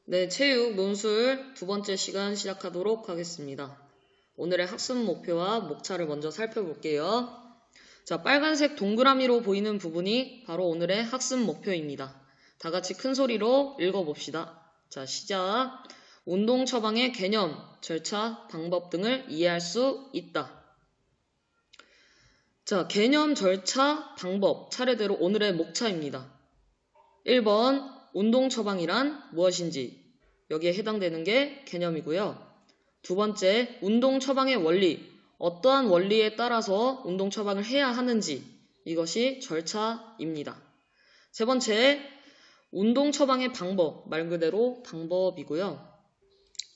네, 체육 논술 두 번째 시간 시작하도록 하겠습니다. 오늘의 학습 목표와 목차를 먼저 살펴볼게요. 자, 빨간색 동그라미로 보이는 부분이 바로 오늘의 학습 목표입니다. 다 같이 큰 소리로 읽어봅시다. 자, 시작. 운동 처방의 개념, 절차, 방법 등을 이해할 수 있다. 자, 개념, 절차, 방법, 차례대로 오늘의 목차입니다. 1번, 운동 처방이란 무엇인지, 여기에 해당되는 게 개념이고요. 두 번째, 운동 처방의 원리, 어떠한 원리에 따라서 운동 처방을 해야 하는지, 이것이 절차입니다. 세 번째, 운동 처방의 방법, 말 그대로 방법이고요.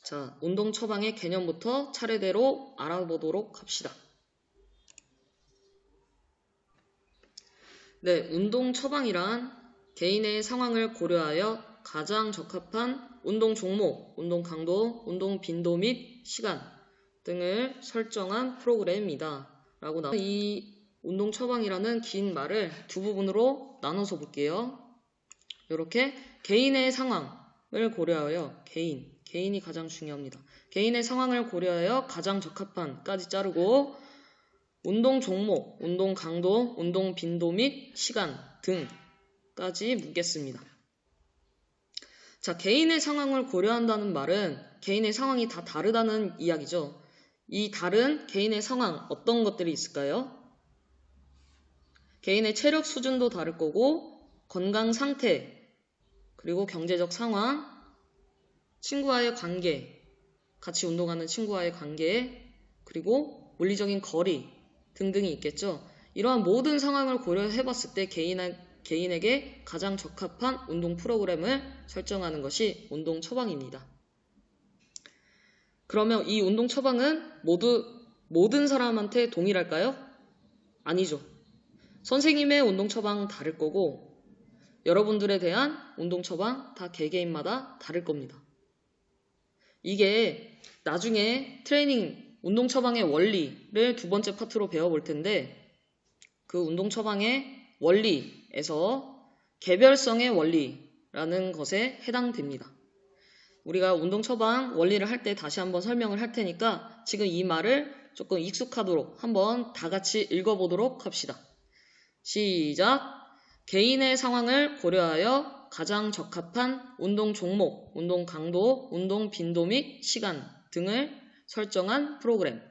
자, 운동 처방의 개념부터 차례대로 알아보도록 합시다. 네, 운동 처방이란 개인의 상황을 고려하여 가장 적합한 운동 종목, 운동 강도, 운동 빈도 및 시간 등을 설정한 프로그램입니다. 라고 이 운동 처방이라는 긴 말을 두 부분으로 나눠서 볼게요. 이렇게 개인의 상황을 고려하여 개인이 가장 중요합니다. 개인의 상황을 고려하여 가장 적합한까지 자르고 운동 종목, 운동 강도, 운동 빈도 및 시간 등까지 묻겠습니다. 자, 개인의 상황을 고려한다는 말은 개인의 상황이 다 다르다는 이야기죠. 이 다른 개인의 상황, 어떤 것들이 있을까요? 개인의 체력 수준도 다를 거고, 건강 상태, 그리고 경제적 상황, 친구와의 관계, 같이 운동하는 친구와의 관계, 그리고 물리적인 거리 등등이 있겠죠. 이러한 모든 상황을 고려해봤을 때 개인에게 가장 적합한 운동 프로그램을 설정하는 것이 운동 처방입니다. 그러면 이 운동 처방은 모든 사람한테 동일할까요? 아니죠. 선생님의 운동 처방 다를 거고 여러분들에 대한 운동 처방 다 개개인마다 다를 겁니다. 이게 나중에 트레이닝 운동 처방의 원리를 두 번째 파트로 배워볼 텐데 그 운동 처방의 원리에서 개별성의 원리라는 것에 해당됩니다. 우리가 운동 처방 원리를 할 때 다시 한번 설명을 할 테니까 지금 이 말을 조금 익숙하도록 한번 다 같이 읽어보도록 합시다. 시작! 개인의 상황을 고려하여 가장 적합한 운동 종목, 운동 강도, 운동 빈도 및 시간 등을 설정한 프로그램.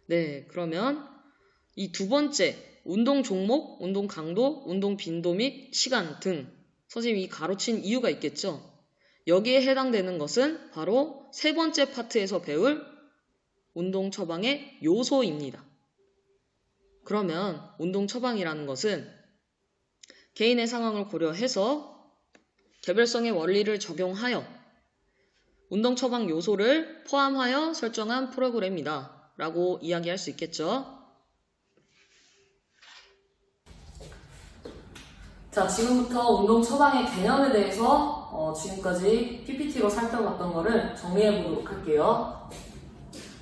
네, 그러면 이 두 번째 운동 종목, 운동 강도, 운동 빈도 및 시간 등 선생님이 가로친 이유가 있겠죠. 여기에 해당되는 것은 바로 세 번째 파트에서 배울 운동 처방의 요소입니다. 그러면 운동 처방이라는 것은 개인의 상황을 고려해서 개별성의 원리를 적용하여 운동 처방 요소를 포함하여 설정한 프로그램이다 라고 이야기할 수 있겠죠. 자, 지금부터 운동 처방의 개념에 대해서 지금까지 PPT로 살펴봤던 거를 정리해 보도록 할게요.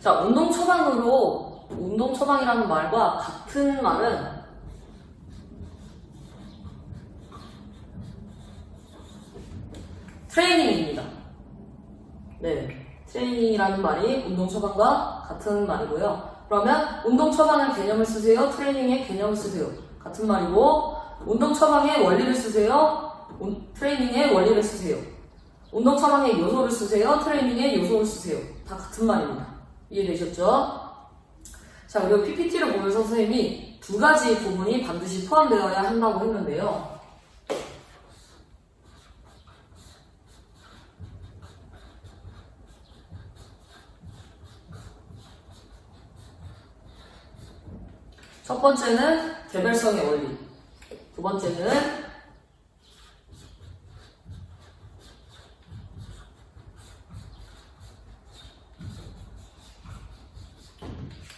자, 운동 처방이라는 말과 같은 말은 트레이닝입니다. 네, 트레이닝이라는 말이 운동 처방과 같은 말이고요. 그러면 운동 처방의 개념을 쓰세요? 트레이닝의 개념을 쓰세요? 같은 말이고 운동 처방의 원리를 쓰세요? 트레이닝의 원리를 쓰세요? 운동 처방의 요소를 쓰세요? 트레이닝의 요소를 쓰세요? 다 같은 말입니다. 이해되셨죠? 자, 그리고 PPT를 보면서 선생님이 두 가지 부분이 반드시 포함되어야 한다고 했는데요. 첫 번째는 개별성의 원리, 두 번째는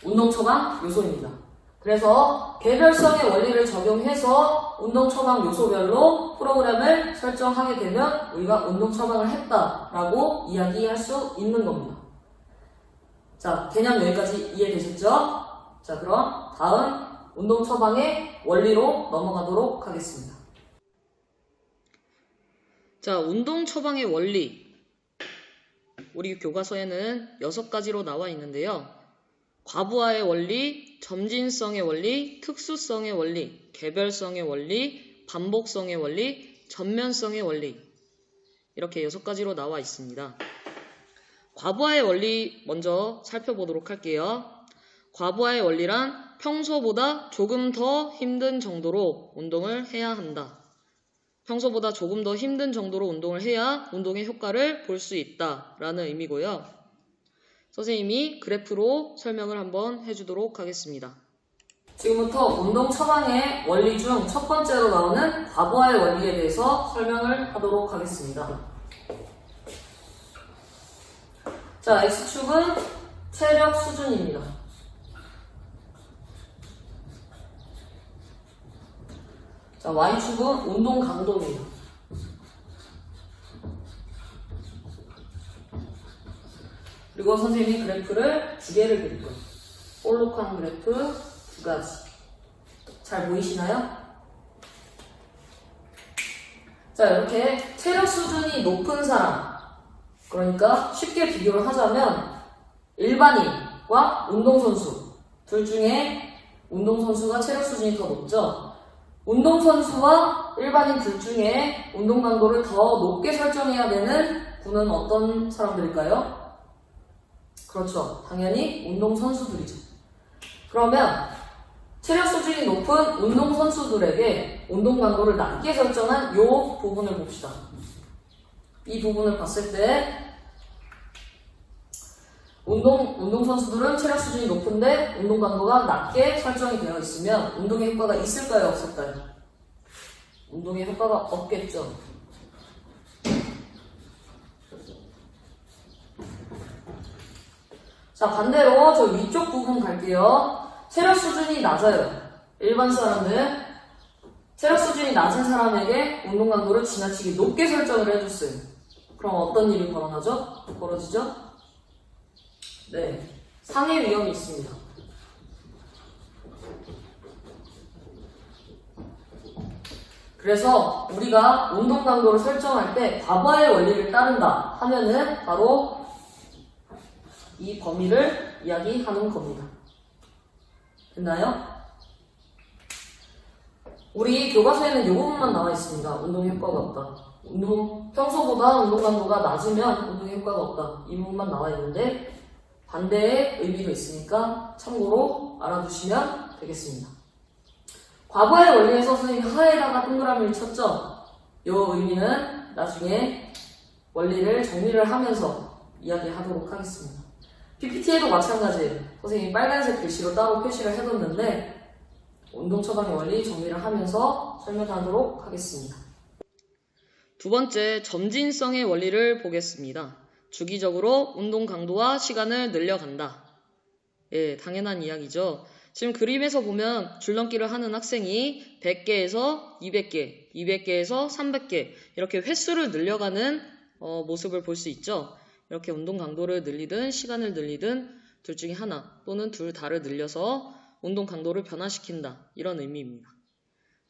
운동 처방 요소입니다. 그래서 개별성의 원리를 적용해서 운동 처방 요소별로 프로그램을 설정하게 되면 우리가 운동 처방을 했다라고 이야기할 수 있는 겁니다. 자, 개념 여기까지 이해되셨죠? 자, 그럼 다음 운동 처방의 원리로 넘어가도록 하겠습니다. 자, 운동 처방의 원리. 우리 교과서에는 6가지로 나와 있는데요. 과부하의 원리, 점진성의 원리, 특수성의 원리, 개별성의 원리, 반복성의 원리, 전면성의 원리. 이렇게 6가지로 나와 있습니다. 과부하의 원리 먼저 살펴보도록 할게요. 과부하의 원리란 평소보다 조금 더 힘든 정도로 운동을 해야 한다. 평소보다 조금 더 힘든 정도로 운동을 해야 운동의 효과를 볼 수 있다라는 의미고요. 선생님이 그래프로 설명을 한번 해주도록 하겠습니다. 지금부터 운동 처방의 원리 중 첫 번째로 나오는 과부하의 원리에 대해서 설명을 하도록 하겠습니다. 자, X축은 체력 수준입니다. 자, Y축은 운동 강도입니다. 그리고 선생님이 그래프를 2개를 그릴 거예요. 볼록한 그래프 2가지. 잘 보이시나요? 자, 이렇게 체력 수준이 높은 사람, 그러니까 쉽게 비교를 하자면 일반인과 운동선수 둘 중에 운동선수가 체력 수준이 더 높죠. 운동선수와 일반인 둘 중에 운동 강도를 더 높게 설정해야 되는 분은 어떤 사람들일까요? 그렇죠. 당연히 운동선수들이죠. 그러면 체력 수준이 높은 운동선수들에게 운동 강도를 낮게 설정한 이 부분을 봅시다. 이 부분을 봤을 때 운동선수들은 체력 수준이 높은데 운동 강도가 낮게 설정이 되어 있으면 운동의 효과가 있을까요? 없을까요? 운동의 효과가 없겠죠. 자, 반대로 저 위쪽 부분 갈게요. 체력 수준이 낮아요. 일반 사람들 체력 수준이 낮은 사람에게 운동 강도를 지나치게 높게 설정을 해줬어요. 그럼 어떤 일이 벌어지죠? 네, 상해 위험이 있습니다. 그래서 우리가 운동 강도를 설정할 때 과부하의 원리를 따른다 하면은 바로 이 범위를 이야기하는 겁니다. 됐나요? 우리 교과서에는 이 부분만 나와 있습니다. 운동 효과가 없다. 평소보다 운동 강도가 낮으면 운동 효과가 없다. 이 부분만 나와 있는데 반대의 의미도 있으니까 참고로 알아두시면 되겠습니다. 과부하의 원리에서 선생님이 하에다가 동그라미를 쳤죠? 이 의미는 나중에 원리를 정리를 하면서 이야기하도록 하겠습니다. PPT에도 마찬가지예요. 선생님이 빨간색 글씨로 따로 표시를 해뒀는데 운동 처방의 원리 정리를 하면서 설명하도록 하겠습니다. 두 번째, 점진성의 원리를 보겠습니다. 주기적으로 운동 강도와 시간을 늘려간다. 예, 당연한 이야기죠. 지금 그림에서 보면 줄넘기를 하는 학생이 100개에서 200개, 200개에서 300개 이렇게 횟수를 늘려가는 모습을 볼 수 있죠. 이렇게 운동 강도를 늘리든 시간을 늘리든 둘 중에 하나 또는 둘 다를 늘려서 운동 강도를 변화시킨다. 이런 의미입니다.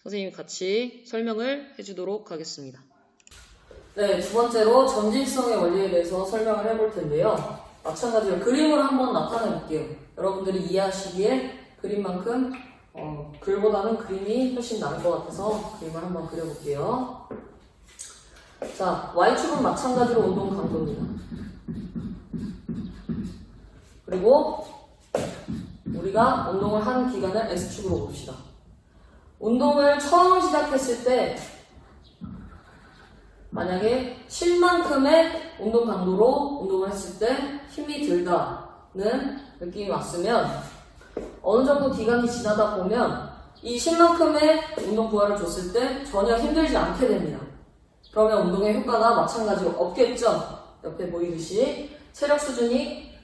선생님이 같이 설명을 해주도록 하겠습니다. 네, 두 번째로 점진성의 원리에 대해서 설명을 해볼 텐데요. 마찬가지로 그림으로 한번 나타내 볼게요. 여러분들이 이해하시기에 그림만큼 글보다는 그림이 훨씬 나을 것 같아서 그림을 한번 그려볼게요. 자, Y축은 마찬가지로 운동 강도입니다. 그리고 우리가 운동을 하는 기간을 X축으로 봅시다. 운동을 처음 시작했을 때 만약에 10만큼의 운동 강도로 운동을 했을 때 힘이 들다는 느낌이 왔으면 어느 정도 기간이 지나다 보면 이 10만큼의 운동 부하를 줬을 때 전혀 힘들지 않게 됩니다. 그러면 운동의 효과가 마찬가지로 없겠죠? 옆에 보이듯이 체력 수준이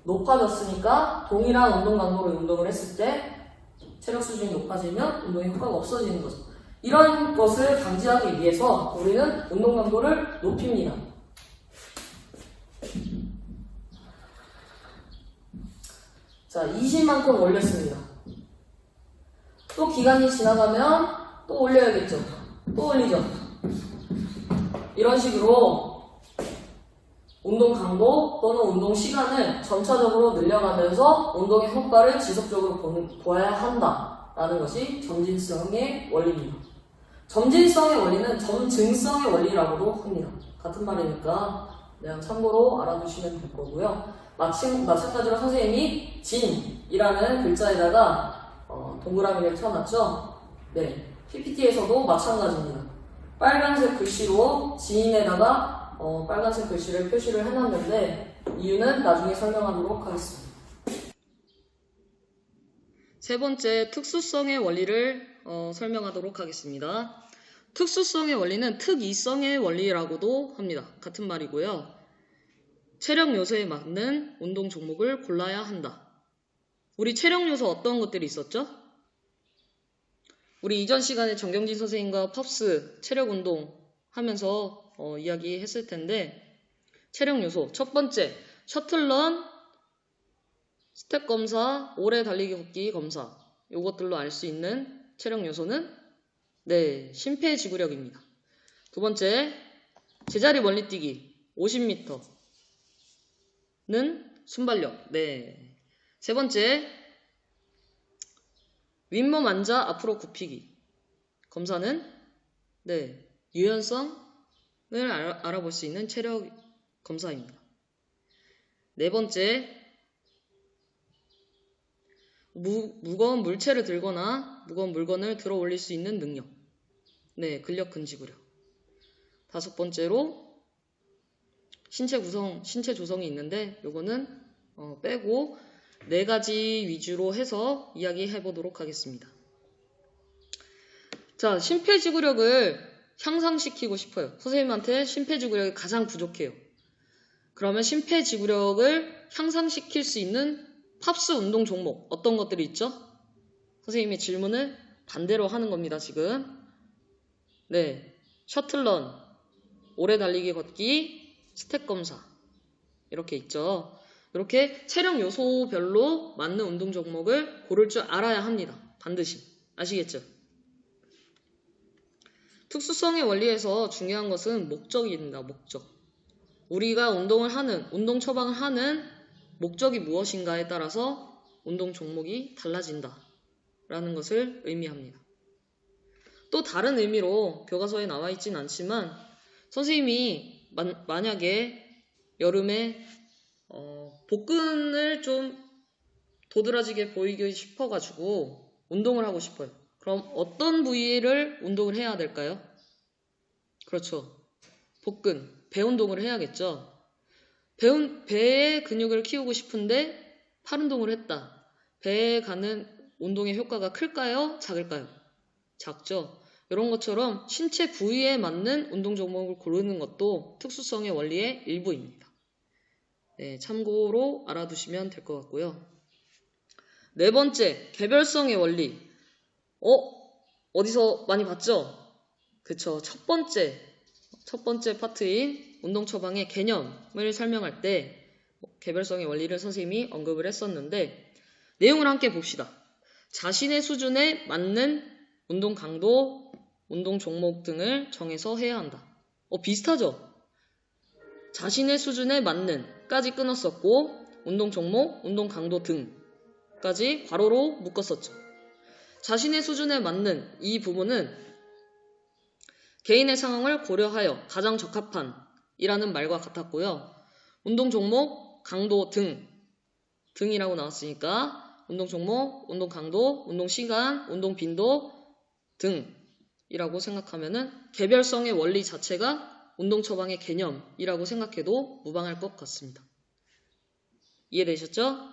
높아졌으니까 동일한 운동 강도로 운동을 했을 때 체력 수준이 높아지면 운동의 효과가 없어지는 거죠. 이런 것을 방지하기 위해서 우리는 운동 강도를 높입니다. 자, 20만큼 올렸습니다. 또 기간이 지나가면 또 올려야겠죠. 또 올리죠. 이런 식으로 운동 강도 또는 운동 시간을 점차적으로 늘려가면서 운동의 효과를 지속적으로 보아야 한다라는 것이 점진성의 원리입니다. 점진성의 원리는 점증성의 원리라고도 합니다. 같은 말이니까 그냥 참고로 알아두시면 될 거고요. 마찬가지로 선생님이 진이라는 글자에다가 동그라미를 쳐놨죠. 네, PPT에서도 마찬가지입니다. 빨간색 글씨로 진에다가 빨간색 글씨를 표시를 해놨는데 이유는 나중에 설명하도록 하겠습니다. 세 번째, 특수성의 원리를 설명하도록 하겠습니다. 특수성의 원리는 특이성의 원리라고도 합니다. 같은 말이고요. 체력 요소에 맞는 운동 종목을 골라야 한다. 우리 체력 요소 어떤 것들이 있었죠? 우리 이전 시간에 정경진 선생님과 팝스 체력 운동 하면서 이야기했을 텐데, 체력 요소 첫 번째, 셔틀런, 스텝 검사, 오래 달리기 걷기 검사, 이것들로 알 수 있는 체력 요소는 네, 심폐지구력입니다. 두 번째, 제자리 멀리뛰기 50m는 순발력. 네. 세 번째, 윗몸 앉아 앞으로 굽히기 검사는 네, 유연성을 알아볼 수 있는 체력 검사입니다. 네 번째, 무거운 물체를 들거나 무거운 물건을 들어 올릴 수 있는 능력. 네, 근력 근지구력. 다섯 번째로 신체 조성이 있는데 요거는 빼고 네 가지 위주로 해서 이야기해 보도록 하겠습니다. 자, 심폐지구력을 향상시키고 싶어요. 선생님한테 심폐지구력이 가장 부족해요. 그러면 심폐지구력을 향상시킬 수 있는 팝스 운동 종목 어떤 것들이 있죠? 선생님의 질문을 반대로 하는 겁니다, 지금. 네, 셔틀런, 오래 달리기 걷기, 스텝 검사 이렇게 있죠. 이렇게 체력 요소별로 맞는 운동 종목을 고를 줄 알아야 합니다. 반드시. 아시겠죠? 특수성의 원리에서 중요한 것은 목적입니다. 목적. 우리가 운동 처방을 하는 목적이 무엇인가에 따라서 운동 종목이 달라진다 라는 것을 의미합니다. 또 다른 의미로 교과서에 나와 있진 않지만 선생님이 만약에 여름에 복근을 좀 도드라지게 보이고 싶어가지고 운동을 하고 싶어요. 그럼 어떤 부위를 운동을 해야 될까요? 그렇죠. 복근, 배 운동을 해야겠죠. 배의 근육을 키우고 싶은데 팔 운동을 했다. 배에 가는 운동의 효과가 클까요? 작을까요? 작죠. 이런 것처럼 신체 부위에 맞는 운동 종목을 고르는 것도 특수성의 원리의 일부입니다. 네, 참고로 알아두시면 될 것 같고요. 네 번째, 개별성의 원리. 어디서 많이 봤죠? 그쵸. 첫 번째 파트인 운동 처방의 개념을 설명할 때 개별성의 원리를 선생님이 언급을 했었는데 내용을 함께 봅시다. 자신의 수준에 맞는 운동 강도, 운동 종목 등을 정해서 해야 한다. 비슷하죠? 자신의 수준에 맞는 까지 끊었었고 운동 종목, 운동 강도 등까지 괄호로 묶었었죠. 자신의 수준에 맞는 이 부분은 개인의 상황을 고려하여 가장 적합한 이라는 말과 같았고요. 운동 종목, 강도 등이라고 나왔으니까 운동 종목, 운동 강도, 운동 시간, 운동 빈도 등이라고 생각하면은 개별성의 원리 자체가 운동 처방의 개념이라고 생각해도 무방할 것 같습니다. 이해되셨죠?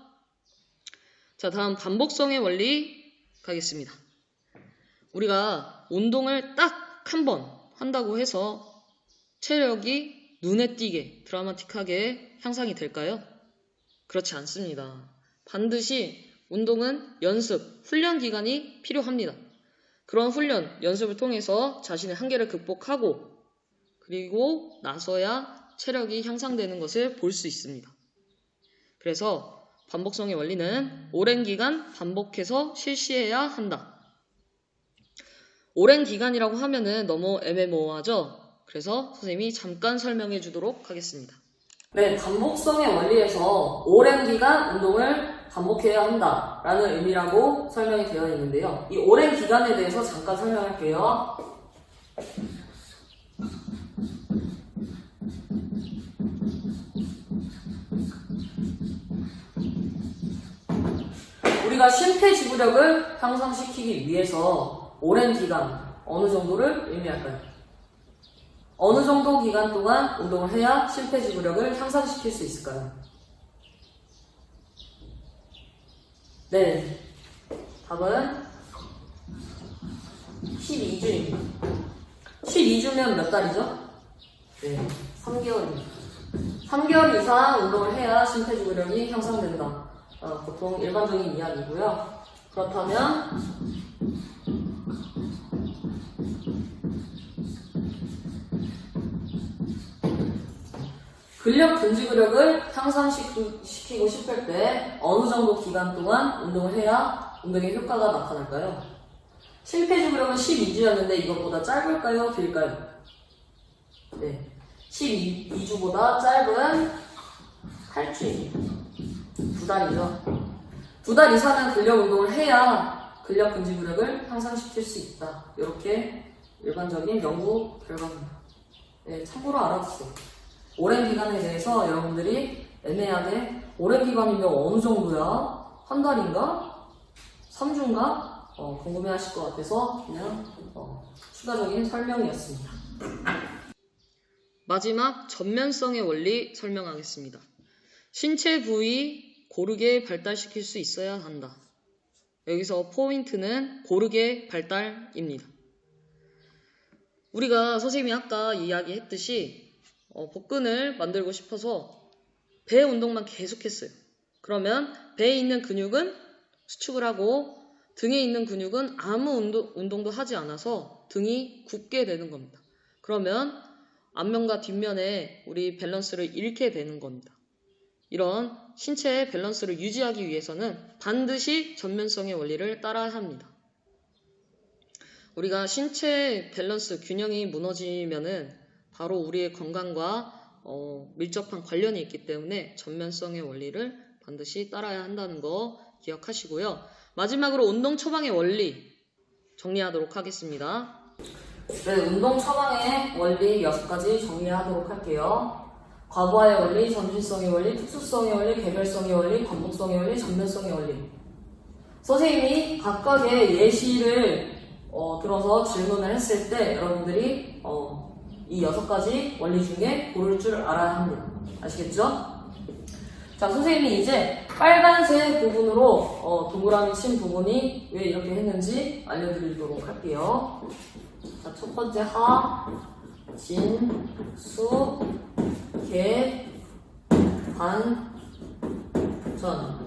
자, 다음 반복성의 원리 가겠습니다. 우리가 운동을 딱 한 번 한다고 해서 체력이 눈에 띄게 드라마틱하게 향상이 될까요? 그렇지 않습니다. 반드시 운동은 연습, 훈련 기간이 필요합니다. 그런 훈련, 연습을 통해서 자신의 한계를 극복하고 그리고 나서야 체력이 향상되는 것을 볼 수 있습니다. 그래서 반복성의 원리는 오랜 기간 반복해서 실시해야 한다. 오랜 기간이라고 하면은 너무 애매모호하죠? 그래서 선생님이 잠깐 설명해 주도록 하겠습니다. 네, 반복성의 원리에서 오랜 기간 운동을 반복해야 한다라는 의미라고 설명이 되어 있는데요. 이 오랜 기간에 대해서 잠깐 설명할게요. 우리가 심폐지구력을 향상시키기 위해서 오랜 기간, 어느 정도를 의미할까요? 어느 정도 기간 동안 운동을 해야 심폐지구력을 향상시킬 수 있을까요? 네, 답은 12주입니다. 12주면 몇 달이죠? 네, 3개월입니다. 3개월 이상 운동을 해야 심폐지구력이 향상된다. 보통 일반적인 이야기고요. 그렇다면 근력 근지구력을 향상시키고 싶을 때 어느 정도 기간 동안 운동을 해야 운동의 효과가 나타날까요? 심폐지구력은 12주였는데 이것보다 짧을까요? 길까요? 네, 12주보다 짧은 8주입니다. 2달이죠. 2달 이상은 근력 운동을 해야 근력 근지구력을 향상시킬 수 있다. 이렇게 일반적인 연구 결과입니다. 네, 참고로 알아두세요. 오랜 기간에 대해서 여러분들이 애매하게 오랜 기간이면 어느 정도야? 한 달인가? 3주인가? 궁금해 하실 것 같아서 그냥 추가적인 설명이었습니다. 마지막 전면성의 원리 설명하겠습니다. 신체 부위 고르게 발달시킬 수 있어야 한다. 여기서 포인트는 고르게 발달입니다. 우리가 선생님이 아까 이야기했듯이 복근을 만들고 싶어서 배 운동만 계속했어요. 그러면 배에 있는 근육은 수축을 하고 등에 있는 근육은 아무 운동도 하지 않아서 등이 굽게 되는 겁니다. 그러면 앞면과 뒷면에 우리 밸런스를 잃게 되는 겁니다. 이런 신체의 밸런스를 유지하기 위해서는 반드시 전면성의 원리를 따라야 합니다. 우리가 신체 밸런스 균형이 무너지면은 바로 우리의 건강과 밀접한 관련이 있기 때문에 전면성의 원리를 반드시 따라야 한다는 거 기억하시고요. 마지막으로 운동 처방의 원리 정리하도록 하겠습니다. 네, 운동 처방의 원리 6가지 정리하도록 할게요. 과부하의 원리, 점진성의 원리, 특수성의 원리, 개별성의 원리, 반복성의 원리, 전면성의 원리. 선생님이 각각의 예시를 들어서 질문을 했을 때 여러분들이 이 6가지 원리 중에 고를 줄 알아야 합니다. 아시겠죠? 자, 선생님이 이제 빨간색 부분으로 동그라미 친 부분이 왜 이렇게 했는지 알려드리도록 할게요. 자, 첫 번째 하, 진, 수, 개, 반, 전.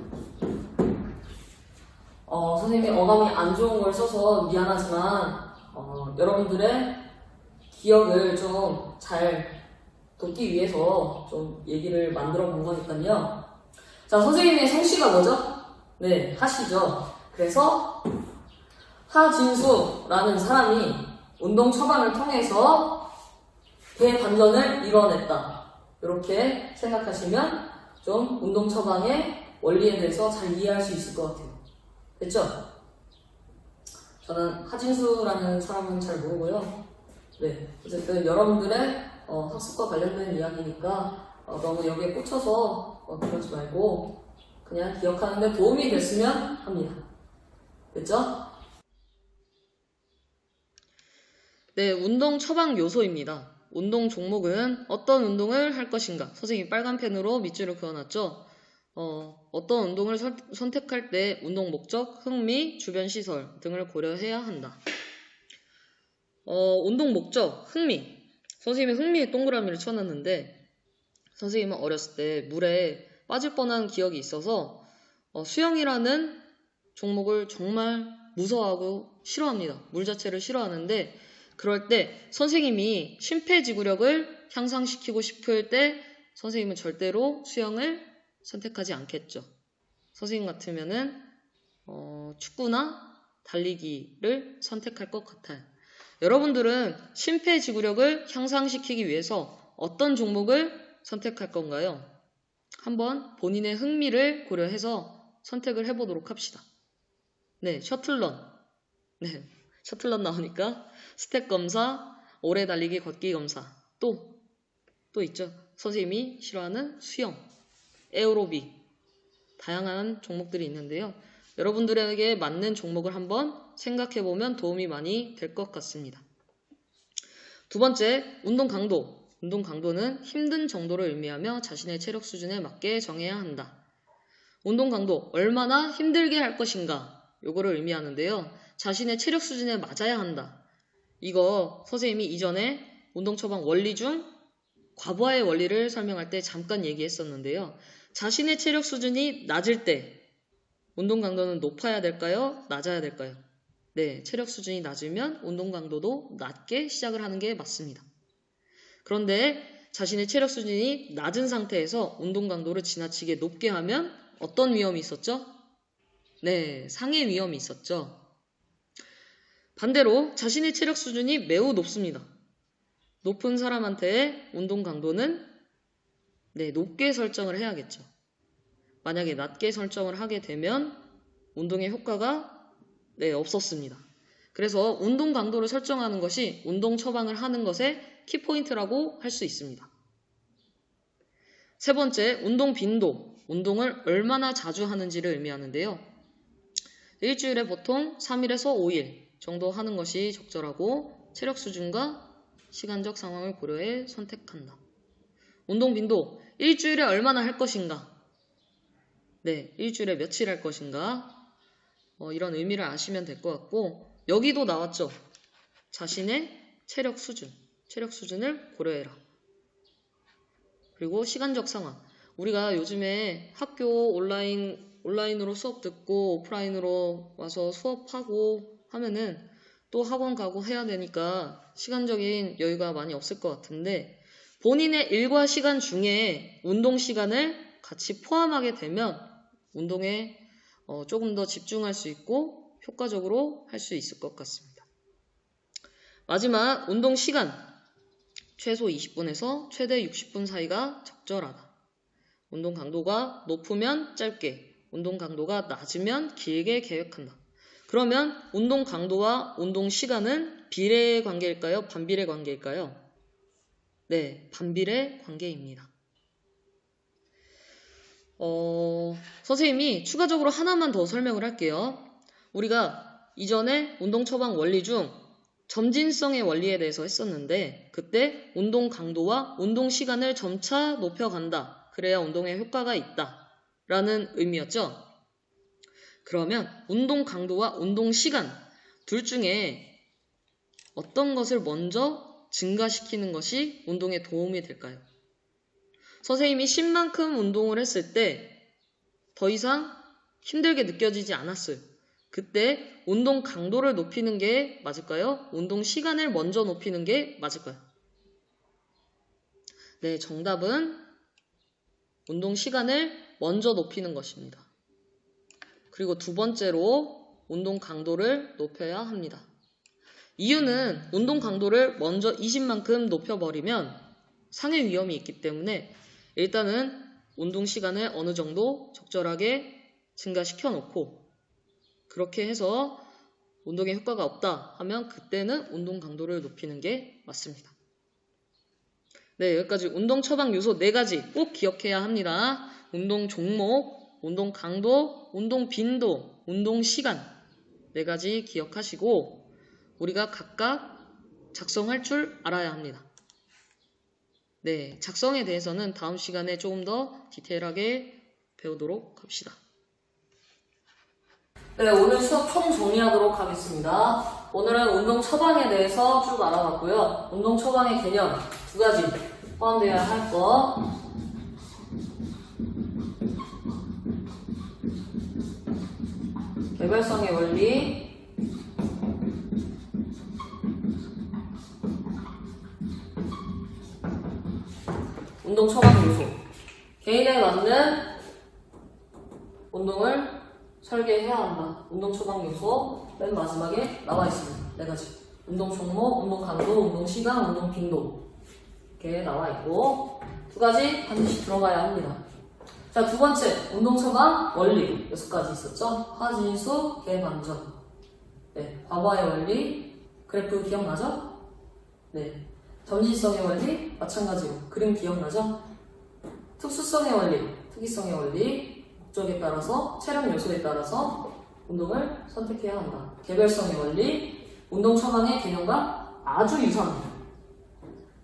선생님이 어감이 안 좋은 걸 써서 미안하지만 여러분들의 기억을 좀 잘 돕기 위해서 좀 얘기를 만들어 본 거니까요. 자, 선생님의 성씨가 뭐죠? 네, 하시죠. 그래서 하진수라는 사람이 운동 처방을 통해서 대반전을 이뤄냈다. 이렇게 생각하시면 좀 운동 처방의 원리에 대해서 잘 이해할 수 있을 것 같아요. 됐죠? 저는 하진수라는 사람은 잘 모르고요. 네, 어쨌든 여러분들의 학습과 관련된 이야기니까 너무 여기에 꽂혀서 그러지 말고 그냥 기억하는 데 도움이 됐으면 합니다. 됐죠? 네, 운동 처방 요소입니다. 운동 종목은 어떤 운동을 할 것인가? 선생님이 빨간 펜으로 밑줄을 그어놨죠? 어떤 운동을 선택할 때 운동 목적, 흥미, 주변 시설 등을 고려해야 한다. 운동 목적, 흥미. 선생님이 흥미에 동그라미를 쳐놨는데 선생님은 어렸을 때 물에 빠질 뻔한 기억이 있어서 수영이라는 종목을 정말 무서워하고 싫어합니다. 물 자체를 싫어하는데 그럴 때 선생님이 심폐지구력을 향상시키고 싶을 때 선생님은 절대로 수영을 선택하지 않겠죠. 선생님 같으면은 축구나 달리기를 선택할 것 같아요. 여러분들은 심폐지구력을 향상시키기 위해서 어떤 종목을 선택할 건가요? 한번 본인의 흥미를 고려해서 선택을 해보도록 합시다. 네, 셔틀런. 네, 셔틀런 나오니까 스텝 검사, 오래 달리기 걷기 검사. 또 있죠. 선생님이 싫어하는 수영, 에어로빅. 다양한 종목들이 있는데요. 여러분들에게 맞는 종목을 한번 생각해보면 도움이 많이 될 것 같습니다. 두 번째, 운동 강도. 운동 강도는 힘든 정도를 의미하며 자신의 체력 수준에 맞게 정해야 한다. 운동 강도, 얼마나 힘들게 할 것인가. 요거를 의미하는데요. 자신의 체력 수준에 맞아야 한다. 이거 선생님이 이전에 운동 처방 원리 중 과부하의 원리를 설명할 때 잠깐 얘기했었는데요. 자신의 체력 수준이 낮을 때 운동 강도는 높아야 될까요? 낮아야 될까요? 네, 체력 수준이 낮으면 운동 강도도 낮게 시작을 하는 게 맞습니다. 그런데 자신의 체력 수준이 낮은 상태에서 운동 강도를 지나치게 높게 하면 어떤 위험이 있었죠? 네, 상해 위험이 있었죠. 반대로 자신의 체력 수준이 매우 높습니다. 높은 사람한테 운동 강도는 높게 설정을 해야겠죠. 만약에 낮게 설정을 하게 되면 운동의 효과가 없었습니다. 그래서 운동 강도를 설정하는 것이 운동 처방을 하는 것의 키포인트라고 할 수 있습니다. 세 번째, 운동 빈도. 운동을 얼마나 자주 하는지를 의미하는데요. 일주일에 보통 3일에서 5일 정도 하는 것이 적절하고 체력 수준과 시간적 상황을 고려해 선택한다. 운동 빈도, 일주일에 얼마나 할 것인가? 네, 일주일에 며칠 할 것인가? 이런 의미를 아시면 될 것 같고, 여기도 나왔죠. 자신의 체력 수준을 고려해라. 그리고 시간적 상황. 우리가 요즘에 학교 온라인으로 수업 듣고 오프라인으로 와서 수업하고 하면은 또 학원 가고 해야 되니까 시간적인 여유가 많이 없을 것 같은데, 본인의 일과 시간 중에 운동 시간을 같이 포함하게 되면 운동에 조금 더 집중할 수 있고 효과적으로 할 수 있을 것 같습니다. 마지막, 운동 시간. 최소 20분에서 최대 60분 사이가 적절하다. 운동 강도가 높으면 짧게, 운동 강도가 낮으면 길게 계획한다. 그러면 운동 강도와 운동 시간은 비례의 관계일까요? 반비례 관계일까요? 네, 반비례 관계입니다. 선생님이 추가적으로 하나만 더 설명을 할게요. 우리가 이전에 운동 처방 원리 중 점진성의 원리에 대해서 했었는데, 그때 운동 강도와 운동 시간을 점차 높여간다. 그래야 운동에 효과가 있다. 라는 의미였죠. 그러면 운동 강도와 운동 시간 둘 중에 어떤 것을 먼저 증가시키는 것이 운동에 도움이 될까요? 선생님이 10만큼 운동을 했을 때 더 이상 힘들게 느껴지지 않았어요. 그때 운동 강도를 높이는 게 맞을까요? 운동 시간을 먼저 높이는 게 맞을까요? 네, 정답은 운동 시간을 먼저 높이는 것입니다. 그리고 두 번째로 운동 강도를 높여야 합니다. 이유는 운동 강도를 먼저 20만큼 높여버리면 상해 위험이 있기 때문에 일단은 운동 시간을 어느 정도 적절하게 증가시켜 놓고, 그렇게 해서 운동에 효과가 없다 하면 그때는 운동 강도를 높이는 게 맞습니다. 네, 여기까지 운동 처방 요소 4가지 꼭 기억해야 합니다. 운동 종목, 운동 강도, 운동 빈도, 운동 시간 4가지 기억하시고 우리가 각각 작성할 줄 알아야 합니다. 네, 작성에 대해서는 다음 시간에 조금 더 디테일하게 배우도록 합시다. 네, 오늘 수업 총 정리하도록 하겠습니다. 오늘은 운동 처방에 대해서 쭉 알아봤고요. 운동 처방의 개념 2가지 포함되어야 할 것. 개별성의 원리, 운동 처방 요소, 개인에 맞는 운동을 설계해야 한다. 운동 처방 요소 맨 마지막에 나와 있습니다. 4가지. 운동 종목, 운동 강도, 운동 시간, 운동 빈도 이렇게 나와 있고 두 가지 반드시 들어가야 합니다. 자, 두 번째 운동 처방 원리 6가지 있었죠? 하진수, 개반전. 네, 과거의 원리 그래프 기억나죠? 네, 점진성의 원리 마찬가지로 그림 기억나죠? 특수성의 원리, 특이성의 원리, 목적에 따라서 체력 요소에 따라서 운동을 선택해야 한다. 개별성의 원리, 운동 처방의 개념과 아주 유사합니다.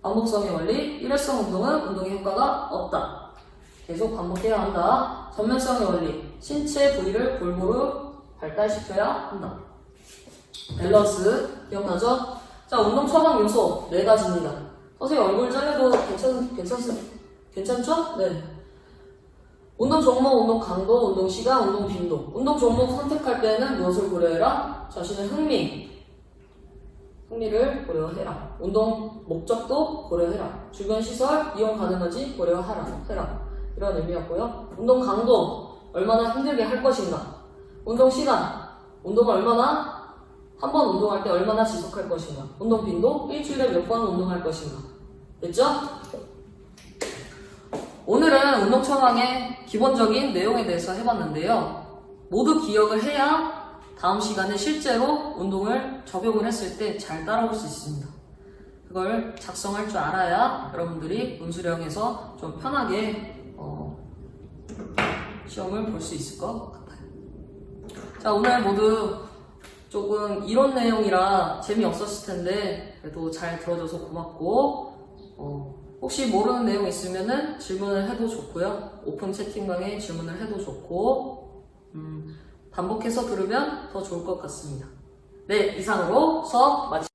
반복성의 원리, 일회성 운동은 운동의 효과가 없다. 계속 반복해야 한다. 전면성의 원리, 신체 부위를 골고루 발달시켜야 한다. 밸런스 기억나죠? 자, 운동 처방 요소 4가지입니다. 선생님 얼굴 잘려도 괜찮죠? 네. 운동 종목, 운동 강도, 운동 시간, 운동 빈도. 운동 종목 선택할 때는 무엇을 고려해라? 자신의 흥미를 고려해라. 운동 목적도 고려해라. 주변 시설 이용 가능한지 고려해라. 이런 의미였고요. 운동 강도, 얼마나 힘들게 할 것인가. 운동 시간, 운동을 얼마나 한 번 운동할 때 얼마나 지속할 것인가. 운동 빈도, 일주일에 몇 번 운동할 것인가. 됐죠? 오늘은 운동 처방의 기본적인 내용에 대해서 해봤는데요. 모두 기억을 해야 다음 시간에 실제로 운동을 적용을 했을 때 잘 따라올 수 있습니다. 그걸 작성할 줄 알아야 여러분들이 문수령에서 좀 편하게 시험을 볼 수 있을 것 같아요. 자, 오늘 모두 조금 이론 내용이라 재미없었을 텐데 그래도 잘 들어줘서 고맙고 혹시 모르는 내용 있으면은 질문을 해도 좋고요. 오픈 채팅방에 질문을 해도 좋고 반복해서 들으면 더 좋을 것 같습니다. 네, 이상으로 수업 마치겠습니다.